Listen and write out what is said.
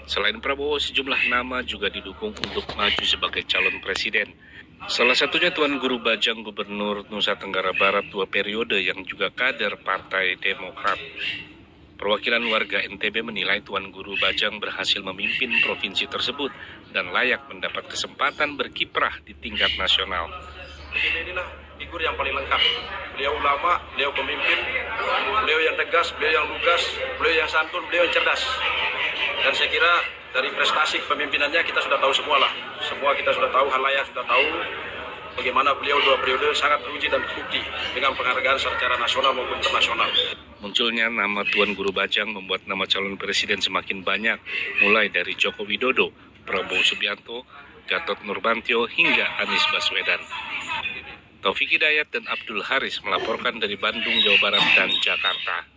Selain Prabowo, sejumlah nama juga didukung untuk maju sebagai calon presiden. Salah satunya Tuan Guru Bajang, Gubernur Nusa Tenggara Barat 2 periode yang juga kader Partai Demokrat. Perwakilan warga NTB menilai Tuan Guru Bajang berhasil memimpin provinsi tersebut dan layak mendapat kesempatan berkiprah di tingkat nasional. Inilah figur yang paling lengkap. Beliau ulama, beliau pemimpin, beliau yang tegas, beliau yang lugas, beliau yang santun, beliau yang cerdas. Dan saya kira dari prestasi kepemimpinannya kita sudah tahu semua lah. Semua kita sudah tahu, halayak sudah tahu bagaimana beliau 2 periode sangat teruji dan terbukti dengan penghargaan secara nasional maupun internasional. Munculnya nama Tuan Guru Bajang membuat nama calon presiden semakin banyak, mulai dari Joko Widodo, Prabowo Subianto, Gatot Nurmantio, hingga Anies Baswedan. Taufik Hidayat dan Abdul Haris melaporkan dari Bandung, Jawa Barat dan Jakarta.